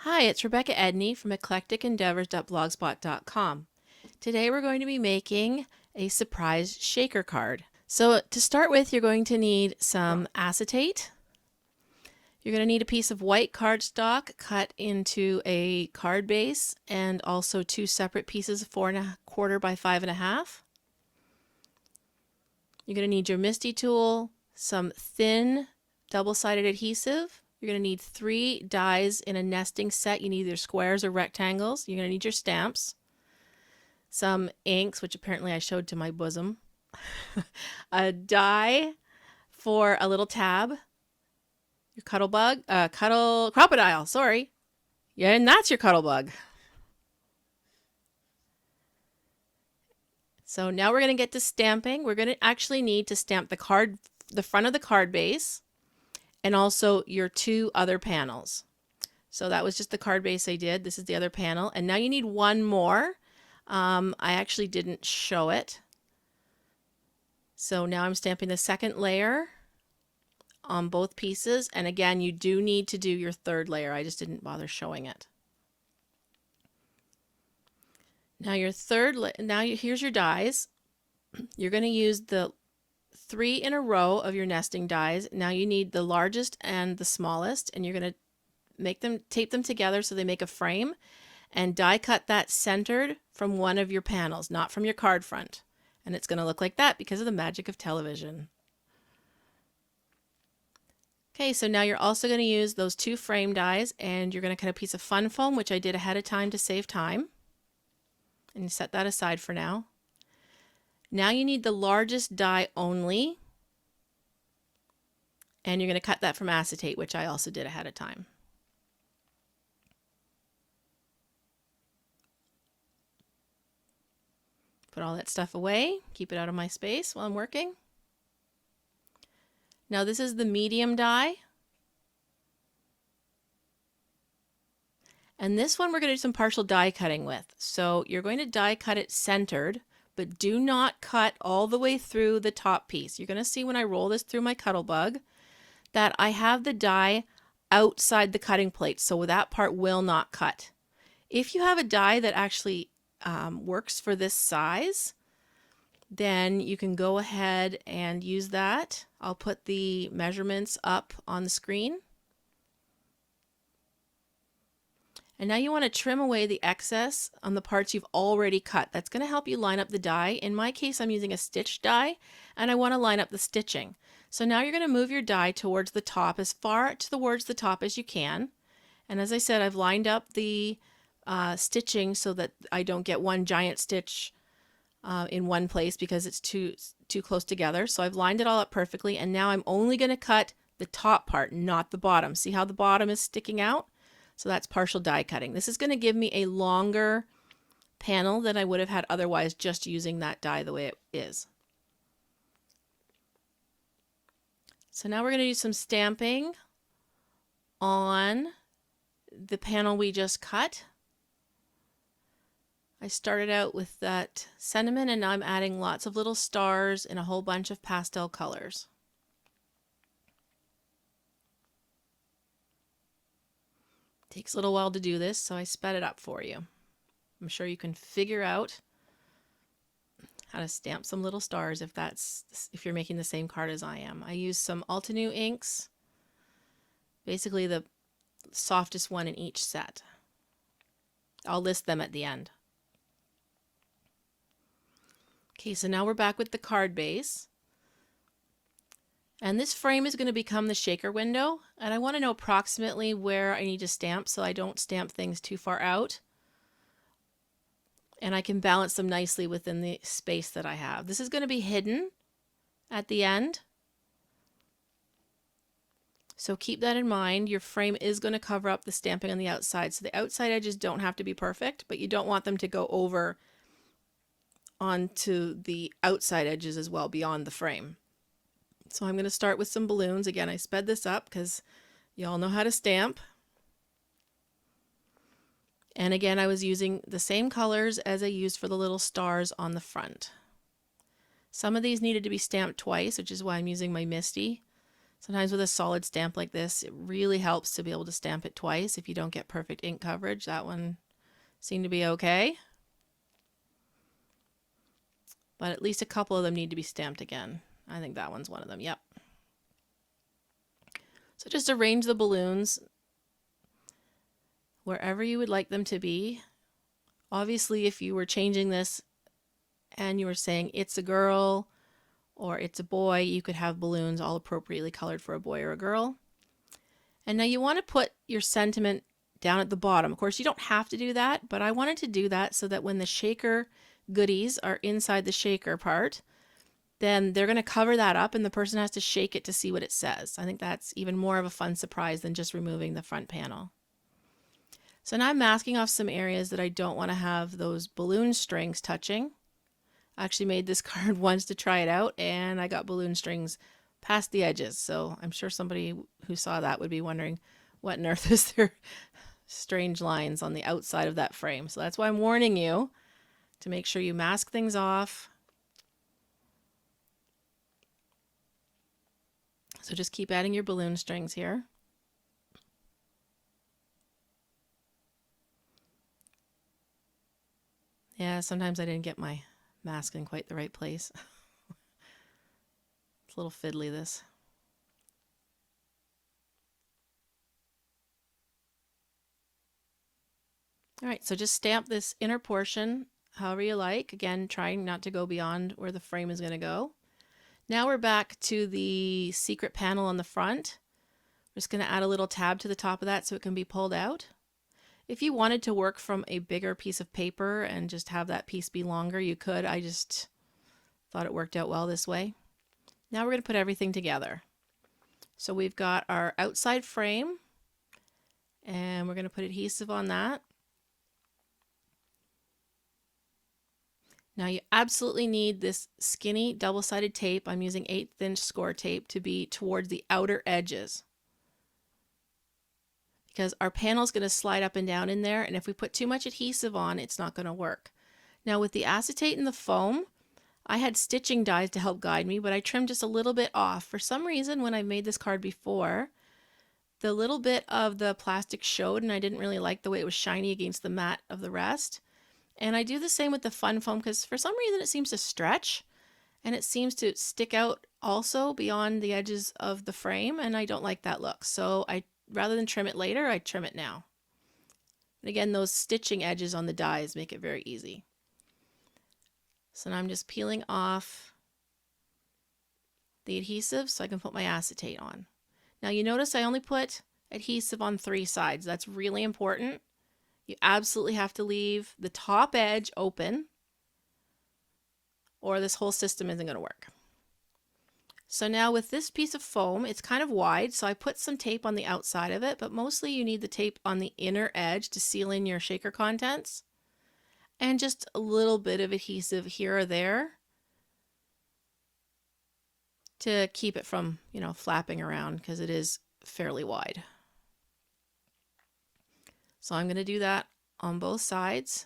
Hi, it's Rebecca Ednie from eclecticendeavors.blogspot.com. Today we're going to be making a surprise shaker card. So to start with, you're going to need some acetate. You're going to need a piece of white cardstock cut into a card base and also two separate pieces of 4¼ by 5½. You're going to need your MISTI tool, some thin double-sided adhesive. You're going to need 3 dies in a nesting set. You need either squares or rectangles. You're going to need your stamps, some inks, which apparently I showed to my bosom, a die for a little tab, your crocodile, sorry. Yeah, and that's your Cuttlebug. So now we're going to get to stamping. We're going to actually need to stamp the front of the card base, and also your 2 other panels. So that was just the card base I did. This is the other panel. And now you need one more. I actually didn't show it. So now I'm stamping the second layer on both pieces. And again, you do need to do your 3rd layer. I just didn't bother showing it. Now here's your dies. You're going to use the 3 in a row of your nesting dies. Now you need the largest and the smallest, and you're going to tape them together so they make a frame, and die cut that centered from one of your panels, not from your card front. And it's going to look like that because of the magic of television. Okay, so now you're also going to use those 2 frame dies, and you're going to cut a piece of fun foam, which I did ahead of time to save time. And you set that aside for now. Now you need the largest die only, and you're going to cut that from acetate, which I also did ahead of time. Put all that stuff away, keep it out of my space while I'm working. Now this is the medium die. And this one we're going to do some partial die cutting with. So you're going to die cut it centered, but do not cut all the way through the top piece. You're going to see when I roll this through my Cuttlebug that I have the die outside the cutting plate, so that part will not cut. If you have a die that actually works for this size, then you can go ahead and use that. I'll put the measurements up on the screen. And now you want to trim away the excess on the parts you've already cut. That's going to help you line up the die. In my case, I'm using a stitch die, and I want to line up the stitching. So now you're going to move your die towards the top, as far towards the top as you can. And as I said, I've lined up the stitching so that I don't get one giant stitch in one place because it's too close together. So I've lined it all up perfectly, and now I'm only going to cut the top part, not the bottom. See how the bottom is sticking out? So that's partial die cutting. This is going to give me a longer panel than I would have had otherwise just using that die the way it is. So now we're going to do some stamping on the panel we just cut. I started out with that sentiment, and now I'm adding lots of little stars in a whole bunch of pastel colors. Takes a little while to do this, so I sped it up for you. I'm sure you can figure out how to stamp some little stars if you're making the same card as I am. I use some Altenew inks, basically the softest one in each set. I'll list them at the end. Okay, so now we're back with the card base. And this frame is going to become the shaker window, and I want to know approximately where I need to stamp so I don't stamp things too far out. And I can balance them nicely within the space that I have. This is going to be hidden at the end. So keep that in mind. Your frame is going to cover up the stamping on the outside. So the outside edges don't have to be perfect, but you don't want them to go over onto the outside edges as well beyond the frame. So I'm going to start with some balloons. Again, I sped this up because you all know how to stamp. And again, I was using the same colors as I used for the little stars on the front. Some of these needed to be stamped twice, which is why I'm using my MISTI. Sometimes with a solid stamp like this, it really helps to be able to stamp it twice if you don't get perfect ink coverage. That one seemed to be okay. But at least a couple of them need to be stamped again. I think that one's one of them, yep. So just arrange the balloons wherever you would like them to be. Obviously, if you were changing this and you were saying it's a girl or it's a boy, you could have balloons all appropriately colored for a boy or a girl. And now you want to put your sentiment down at the bottom. Of course, you don't have to do that, but I wanted to do that so that when the shaker goodies are inside the shaker part, then they're going to cover that up and the person has to shake it to see what it says. I think that's even more of a fun surprise than just removing the front panel. So now I'm masking off some areas that I don't want to have those balloon strings touching. I actually made this card once to try it out and I got balloon strings past the edges. So I'm sure somebody who saw that would be wondering what on earth is there strange lines on the outside of that frame. So that's why I'm warning you to make sure you mask things off. So just keep adding your balloon strings here. Yeah, sometimes I didn't get my mask in quite the right place. It's a little fiddly, this. All right, so just stamp this inner portion however you like. Again, trying not to go beyond where the frame is going to go. Now we're back to the secret panel on the front. We're just going to add a little tab to the top of that so it can be pulled out. If you wanted to work from a bigger piece of paper and just have that piece be longer, you could. I just thought it worked out well this way. Now we're going to put everything together. So we've got our outside frame and we're going to put adhesive on that. Now you absolutely need this skinny double-sided tape. I'm using 1/8 inch score tape to be towards the outer edges, because our panel is going to slide up and down in there, and if we put too much adhesive on, it's not going to work. Now with the acetate and the foam, I had stitching dies to help guide me, but I trimmed just a little bit off. For some reason, when I made this card before, the little bit of the plastic showed, and I didn't really like the way it was shiny against the matte of the rest. And I do the same with the fun foam because for some reason it seems to stretch and it seems to stick out also beyond the edges of the frame, and I don't like that look. So rather than trim it later, I trim it now. And again, those stitching edges on the dies make it very easy. So now I'm just peeling off the adhesive so I can put my acetate on. Now you notice I only put adhesive on 3 sides. That's really important. You absolutely have to leave the top edge open or this whole system isn't going to work. So now with this piece of foam, it's kind of wide, so I put some tape on the outside of it, but mostly you need the tape on the inner edge to seal in your shaker contents, and just a little bit of adhesive here or there to keep it from, flapping around because it is fairly wide. So I'm going to do that on both sides.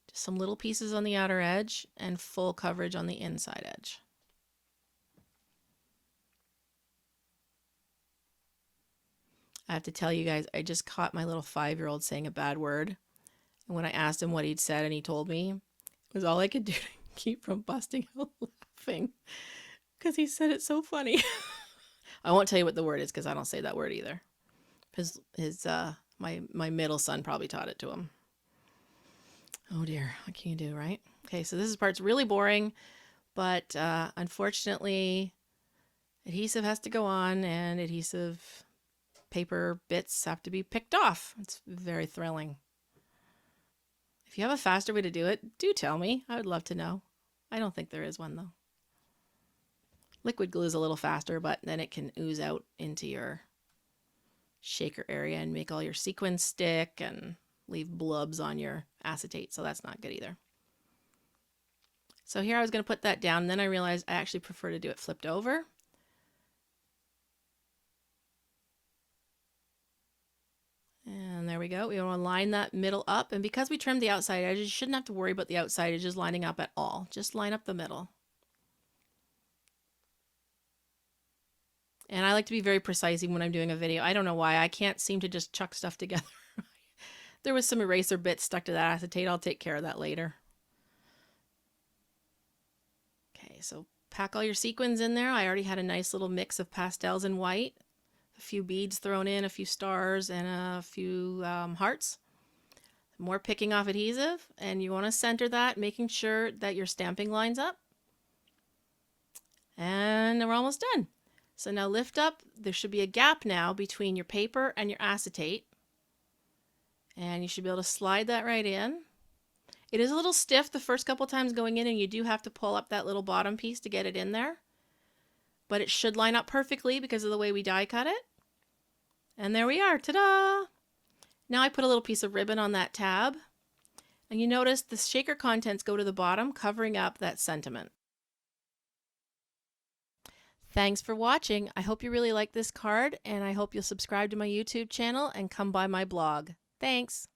Just some little pieces on the outer edge and full coverage on the inside edge. I have to tell you guys, I just caught my little 5-year-old saying a bad word. And when I asked him what he'd said and he told me, it was all I could do to keep from busting out laughing because he said it so funny. I won't tell you what the word is because I don't say that word either. My middle son probably taught it to him. Oh dear, what can you do, right? Okay, so this part's really boring, but unfortunately, adhesive has to go on and adhesive paper bits have to be picked off. It's very thrilling. If you have a faster way to do it, do tell me. I would love to know. I don't think there is one though. Liquid glue is a little faster, but then it can ooze out into your shaker area and make all your sequins stick and leave blubs on your acetate, so that's not good either. So here I was going to put that down, and then I realized I actually prefer to do it flipped over. And there we go. We want to line that middle up, and because we trimmed the outside edges, you shouldn't have to worry about the outside edges lining up at all. Just line up the middle. And I like to be very precise even when I'm doing a video. I don't know why. I can't seem to just chuck stuff together. There was some eraser bits stuck to that acetate. I'll take care of that later. Okay, so pack all your sequins in there. I already had a nice little mix of pastels and white. A few beads thrown in, a few stars, and a few hearts. More picking off adhesive, and you want to center that, making sure that your stamping lines up. And we're almost done. So now lift up. There should be a gap now between your paper and your acetate. And you should be able to slide that right in. It is a little stiff the first couple times going in, and you do have to pull up that little bottom piece to get it in there. But it should line up perfectly because of the way we die cut it. And there we are, ta-da! Now I put a little piece of ribbon on that tab. And you notice the shaker contents go to the bottom, covering up that sentiment. Thanks for watching. I hope you really like this card, and I hope you'll subscribe to my YouTube channel and come by my blog. Thanks!